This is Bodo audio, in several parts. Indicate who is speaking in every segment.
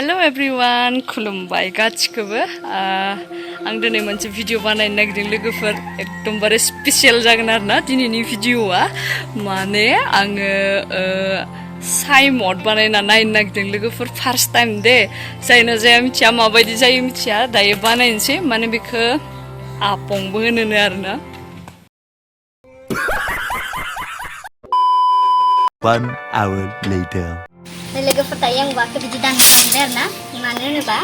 Speaker 1: Hello everyone, खुलुमबाय गासिखौबो आं दिनै मोनसे भिडिअ बानायनो नागिरदों लोगोफोर एकदमबारे स्पेशल जागोन आरोना दिनैनि भिडिअआ माने आङो साइमद बानायना नायनो नागिरदों लोगोफोर फार्स्ट टाइम दे जायना जाया मिथिया माबायदि जायो मिथिया दायो बानायनोसै माने बेखौ आपंबो होनोनो आरोना
Speaker 2: 1 hour later
Speaker 3: लोगोफोर दायो आं औवाखौ बिदि दानबाय आरोना मानो होनोबा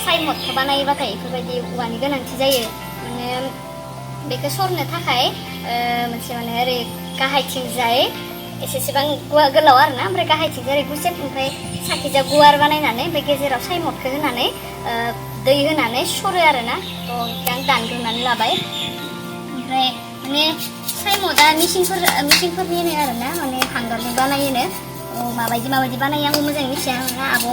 Speaker 3: साइमदखौ बानायोबाथाय बेफोरबायदि औवानि गोनांथि जायो माने बेखौ सरनो थाखाय मोनसे माने ओरै गाहायथिंजाय एसेबां गोलाव आरोना ओमफ्राय गाहायथिंजाय ओरै गुसेब ओमफ्राय साखिजा गुवार बानायनानै ओमफ्राय गेजेराव साइमदखौ होनानै दै होनानै सरो आरोना आं दानग्रोनानै लाबाय ओमफ्राय माने साइमदआ मिसिंफोरनि आरोना माने हांगारजों बानायोनो माबायदि बानायो आंबो मोजाङै मिथिया आब'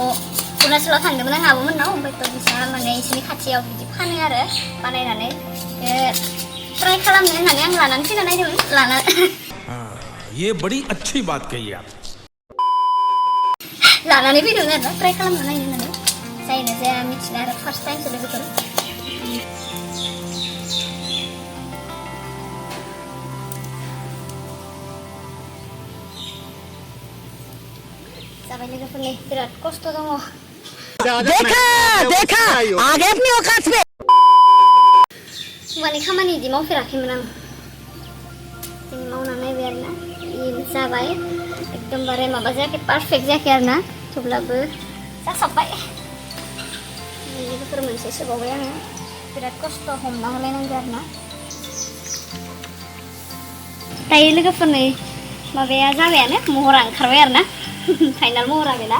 Speaker 3: अरुणाचलाव थांदोंमोन आं आब'मोननाव ओमफ्राय थ' बिसा माने इसोरनि खाथियाव बिदि फानो आरो बानायनानै ट्राइ खालामनो होननानै आं लानानै फैना नायदोंमोन
Speaker 4: ये बड़ी अच्छी बात कही आप
Speaker 3: लानानै फैदोंमोन आरो ट्राइ खालामना नायनो होननानै जायोना जाया मिथिला आरो फार्स्ट टाइमसो लोगोफोर जाबाय लोगोफोरनि बिराद खस्थ' दङ
Speaker 5: देखा आगे अपनी औकात पे
Speaker 3: औवानि खामानि इदि मावफेराखैमोन आं दिनै मावना नायबाय आरोना जाबाय एकदमबारे माबा जायाखै पारफेक्ट जायाखै आरोना थेवब्लाबो जासाबबाय लोगोफोर मोनसे सोबावबाय आङो बिराद खस्थ' हमना होलायनांगौ आरोना दायो लोगोफोरनि माबाया जाबायानो महरा ओंखारबाय आरोना फाइनाल महरा बेना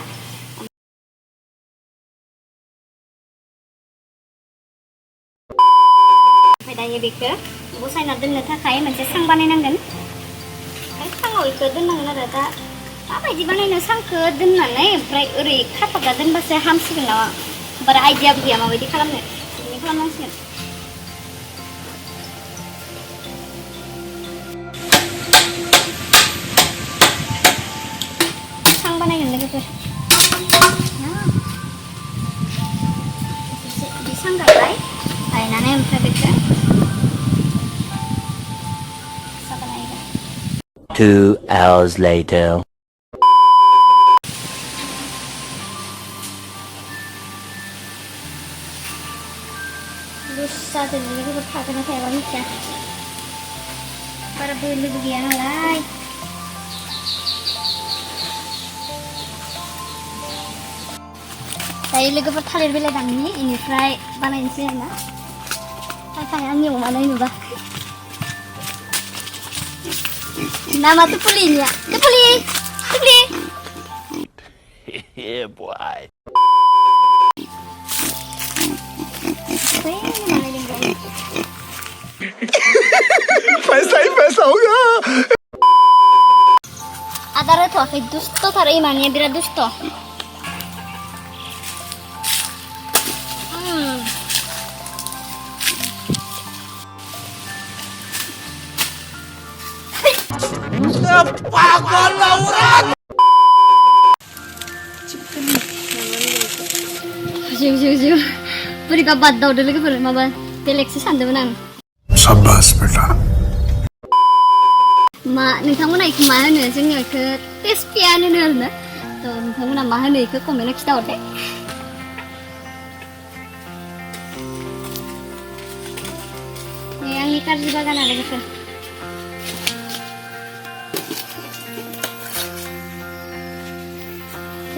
Speaker 3: ओमफ्राय दायो बेखौ बसायना दोननो थाखाय मोनसे सां बानायनांगोन ओमफ्राय साङाव बेखौ दोननांगोन आरो दा माबायदि बानायनो सांखौ दोननानै ओमफ्राय ओरै खाथबना दोनबासो हामसिगोन नामा बारा आइडियाबो गैया माबायदि खालामनो बिदिनो खालामनांसिगोन बानायगोन लोगोफोर बिदि सां गायबाय गायनानै ओमफ्राय बेखौ बानायगोन
Speaker 2: 2 hours later
Speaker 3: लुज जादों लोगोफोर थागोन ना थायाबा मिथिया बारा बोलोबो गैया नालाय दायो लोगोफोर थालिर बिलाइ दाननि इनिफ्राय बानायनोसै आरोना थाखाय आंनि अमानाय नुबा नामा टुपुलिनिया टुपुलि
Speaker 2: yeah boy
Speaker 4: पैसा ही पैसा होगा
Speaker 3: आदार होथ'वाखै दुस्थ'थार इमानिया बिराद दुस्थ'
Speaker 4: पागल औरत
Speaker 3: जिउ बोरैबा बाद दावदो लोगोफोर माबा बेलेगसो सानदोंमोन आं
Speaker 4: शाबाश बेटा
Speaker 3: मा नोंथांमोना इखौ मा होनो जोंनियाव इखौ टेस्टियानो होनो आरोना थ' नोंथांमोना मा होनो इखौ कमेन्टआव खिथाहरदे आंनि कारजि बागाना लोगोफोर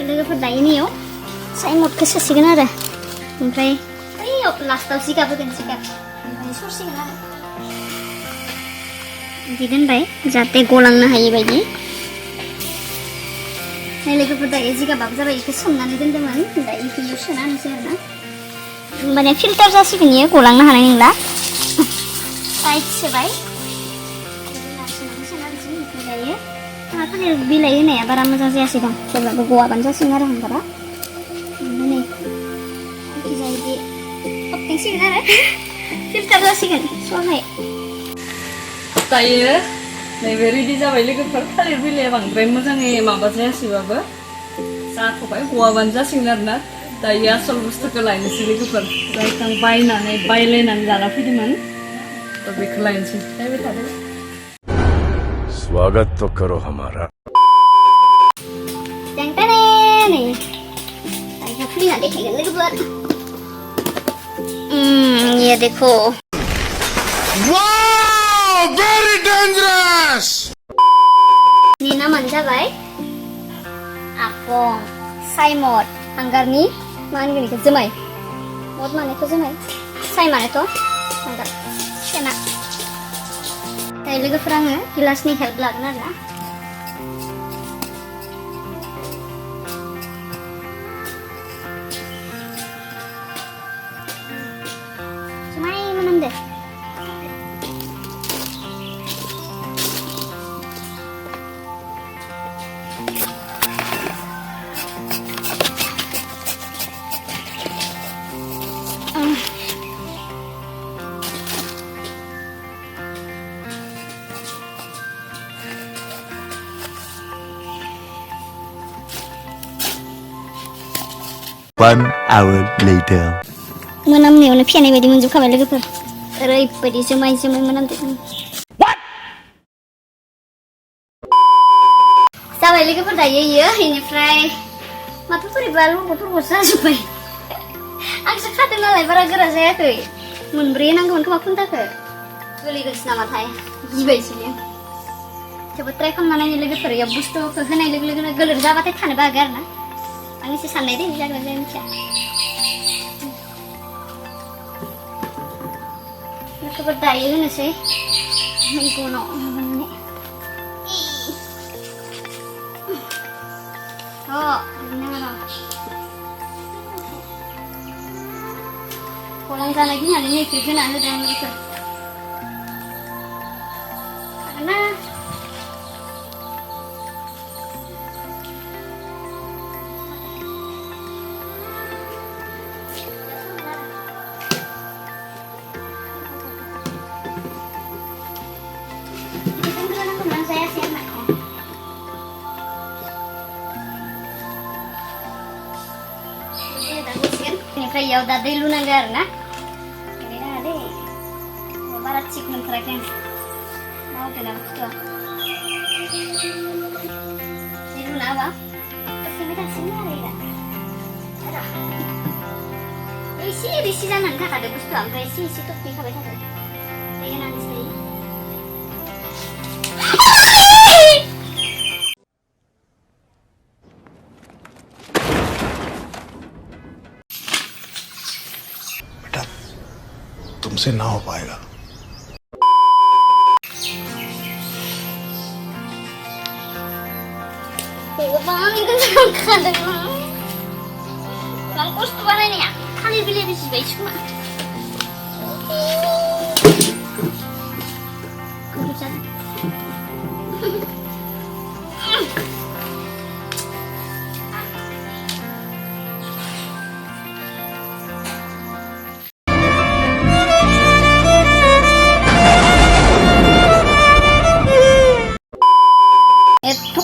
Speaker 3: लोगोफोर दायो नैयाव साइमदखौ सोसिगोन आरो ओमफ्राय ओइयाव लास्टाव जिगाब होगोन जिगाब ओमफ्राय सरसिगोन आरो बिदि दोनबाय जाहाथे गलांनो हायि बायदि लोगोफोर दायो जिगाबाबो जाबाय बेखौ सोमनानै दोन्दोंमोन दायो बेखौ सोना होनोसै आरोना होमबानिया फिल्टार जासिगोन इयो गलांनो हानाय नंला टाइट सोबाय दायो थालिर बिलाइ होनाया बारा मोजां जायासै दं थेवब्लाबो गवाबानो जासिगोन आरो हांगारा नै जाखिजाया बिदि हरथिंसिगोन आरो फिल्टार जासिगोन सरनाय
Speaker 1: दायो नैबे रेडि जाबाय लोगोफोर थालिर बिलाइया बांद्राय मोजाङै माबा जायासैबाबो जाथ'बाय गवाबानो जासिगोन आरोना दायो आसल बुस्थुखौ लायनोसै लोगोफोर जायखौ आं बायलायनानै लाना फैदोंमोन थ' बेखौ लायनोसै नायबाय थादो
Speaker 4: स्वागत तो करो हमारा
Speaker 3: Yang tane nih. Saya beli nanti kayak gini buat. Ya देखो.
Speaker 4: wow very dangerous
Speaker 3: Ini namanya जाबाय APONG साइमद हांगारनि मा होनगोन बेखौ जोमाय मद मानेथ' जोमाय साइ मानेथ' हांगार सेना दायो लोगोफोर आङो गिलासनि हेल्प लागोन आरोना जोमाय मोनामदो
Speaker 2: One hour later.
Speaker 3: मोनामनायावनो फेनाय बायदि मोनजोबखाबाय लोगोफोर ओरैबायदि जोमाय मोनामदो जाबाय लोगोफोर दायो इयो इनिफ्राय माथो बोरैबा ल'ग'फोरखौ जाजोब्बाय आंसो खादों नालाय बारा गोरा जायाखै मोनब्रै नांगौमोन खोमा खुन्थाखौ गोलैगोनसो नामाथाय गिबायसो थेवबो ट्राइ खालामना नायनो लोगोफोर इयाव बुस्थुखौ होनाय लोगो लोगोनो गोलोर जाबाथाय थानोबो हागौ आरोना आं एसे साननाय दे जागोन जाया मिथिया लोगोफोर दायो होनोसै मैगनाव माबानानै गलां जानाय गिनानै नेक्लेट होना होदों आं लोगोफोर हागोन ना Ini ya udah deh lu nanggar nah ini ada barat cik menterakan mau kena betul ini lu apa kesini kasih ada ada isi jangan kak ada betul angka isi tuh bisa baca tuh ini nanti saya
Speaker 4: तुमसे ना हो पाएगा
Speaker 3: Bang, itu jangan kadang bang kos tuh mana nih ya? Kali beli bisi baik cuma. Kebucan.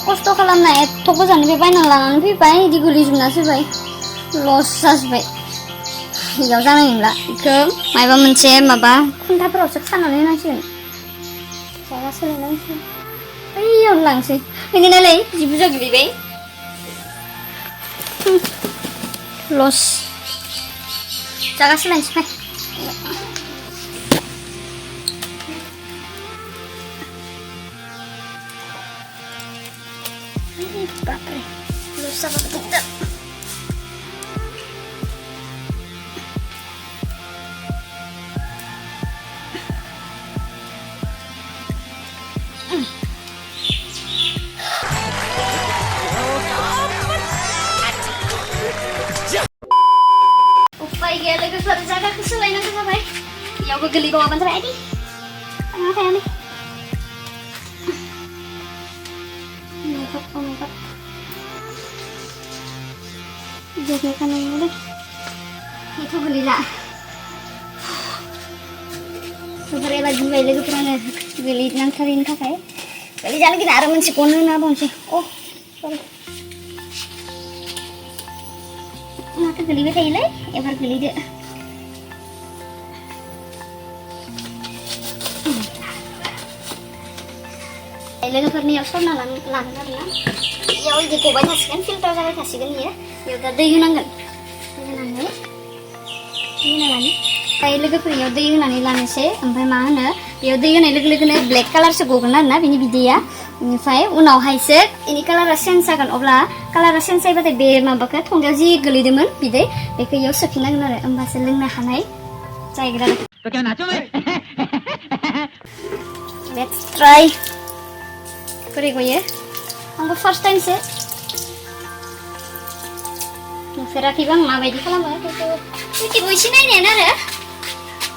Speaker 3: खस्थ' खालामनाय एथ' गोजाननिफ्राय बायना लानानै फैबाय इदि गोलैजोबनासो फैबाय लस जाजोब्बाय इयाव जानाय नंला इखौ मायबा मोनसे माबा खुन्थाफोरावसो खानानै होनांसिगोन जायगा सोलायनांसिगोन बैयावनो लांसै फैनो नालाय जि बुरजा गोलैबाय लस जायगा सोलायनोसै फै Bapak, lu sama kita. Upaya gaya lagi suara jaga kesulitan apa baik? Ya gue geli bawa banter aja. Apa ya nih? Oh my god. Jadi kan ini deh. Itu beli lah. Sebenarnya lagi pernah beli nang karin kakai. Beli jalan kita arah mensikonu na bang sih. Oh, sorry. माथो गोलैबाय थायोलै एबार गोलैदो लोगोफोरनियाव सरना लागोन आरोना इयाव इदि गबाय थासिगोन फिल्टार जाबाय थासिगोन इयाव दा दै होनांगोन दै होनानै ओमफ्राय लोगोफोरनियाव दै होनानै लानोसै ओमफ्राय मा होनो बेयाव दै होनाय लोगो लोगोनो ब्लेक कालारसो गगोन आरोना बिनि बिदैया बेनिफ्राय उनावहायसो इनि कालारा चेन्ज जागोन अब्ला कालारा चेन्ज जायोबाथाय बे माबाखौ थंगायाव जि गोलैदोंमोन बिदै बेखौ इयाव सोफिननांगोन आरो होमबासो लोंनो हानाय जाहैगोन आरो लेट्स ट्राई बोरै गयो आंबो फार्स्ट टाइमसो नुफेराखैबो आं माबायदि खालामो खिन्थु इउटिउबाव एसे नायनायानो आरो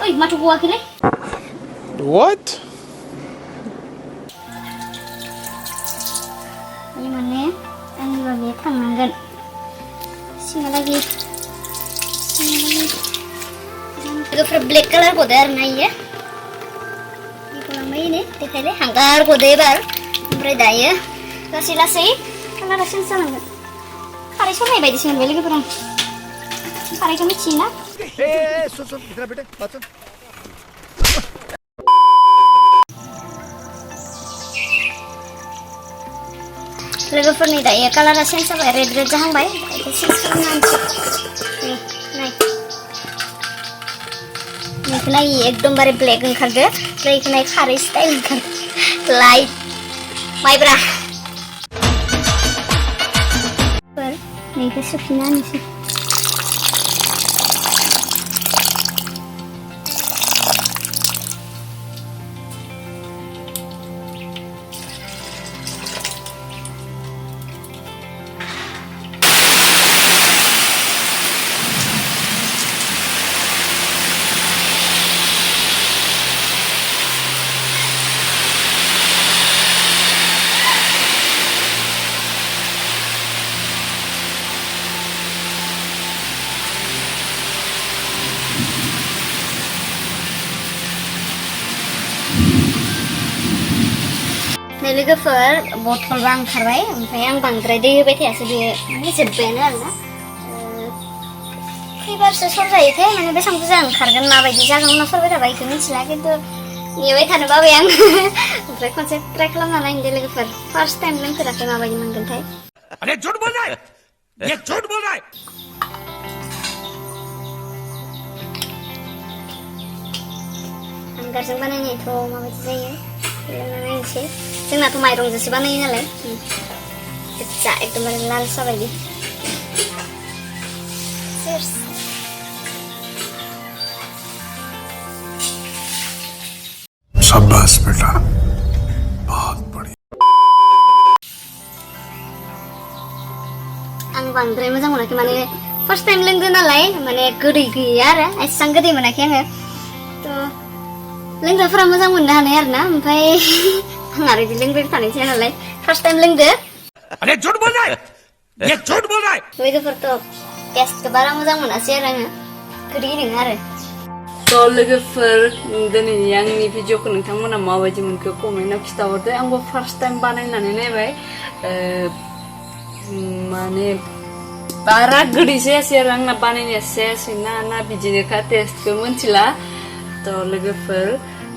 Speaker 3: ओइ माथो गवाखैलै
Speaker 4: What?
Speaker 3: माने आंनिबा बे थांनांगोन सिङालागि लोगोफोरा ब्लेक कालार गदो आरोना इयो गलांबाय इनो देखायलाय हांगार गदो एबार ओमफ्राय दायो लासै लासै कालारा चेन्ज जालांगोन खारै सरनाय बायदिसो मोनबाय लोगोफोर आं खारैखौ मिथियोना लोगोफोरनि दायो कालारा चेन्ज जाबाय रेड रेड जाहांबाय बेखौ चेन्ज खालामनानै नाय बेखौ नाय एकदमबारे ब्लेक ओंखारदो ओमफ्राय बेखौ नाय खारै स्टाइल ओंखारदो लाइट माइब्रा बेखौ सोफिनना होनोसै लोगोफोर बथलबा ओंखारबाय ओमफ्राय आं बांद्राय दै होबाय थायासै बे माने जोब्बायानो आरोना खैबारसो सरजायोथाय माने बेसेबां बुरजा ओंखारगोन माबायदि जागोन उनाव सरबाय थाबा बेखौ मिथिला खिन्थु नेबाय थानो बाबाय आं ओमफ्राय खनसे ट्राइ खालामना नायनोदे लोगोफोर फार्स्ट टाइम लोंफेराखै माबायदि मोनगोनथाय
Speaker 4: अरे झूठ बोल रहा है ये झूठ बोल रहा है
Speaker 3: हांगारजों बानायनायथ' माबायदि जायो लोंना नायनोसै जोंनाथ' माइरंजोंसो बानायो नालाय गोजा एकदमबारे लाल साबायदि
Speaker 4: शाबाश बेटा बहुत बढ़िया
Speaker 3: आं बांद्राय मोजां मोनाखै माने फार्स्ट टाइम लोंदो नालाय माने गोदै गैया आरो एसेबां गोदै मोनाखै आङो थ' लोंग्राफोरा मोजां मोननो हानाय आरोना ओमफ्राय आं आरो बिदि लोंबाय थानाय जाया नालाय फार्स्ट टाइम लोंदो
Speaker 4: अरे झूठ बोल रहा है ये झूठ बोल रहा है
Speaker 3: लोगोफोरथ' टेस्टखौ बारा मोजां मोनासै आरो आङो गोदै नङा आरो
Speaker 1: थ' लोगोफोर दिनैनि आंनि भिडिअखौ नोंथांमोना माबायदि मोनखो कमेन्टआव खिथाहरदो आंबो फार्स्ट टाइम बानायनानै नायबाय माने बारा गोदै जायासै आरो आंना बानायनाया जायासै ना बिदिनोखा टेस्टखौ मिथिला थ' लोगोफोर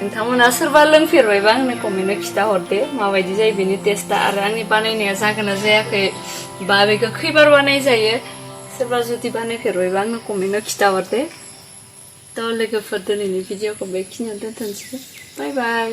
Speaker 1: नोंथांमोना सोरबा लोंफेरबायबा आंनो कमेन्टआव खिथाहरदो माबायदि जायो बेनि टेस्टआ आरो आंनि बानायनाया जागोन ना जायाखै बा बेखौ खैबार बानाय जायो सोरबा जुदि बानायफेरबायबा आंनो कमेन्टआव खिथाहरदो थ' लोगोफोर दिनैनि भिडिअखौ बेखिनियाव दोनथ'नोसै बाय बाय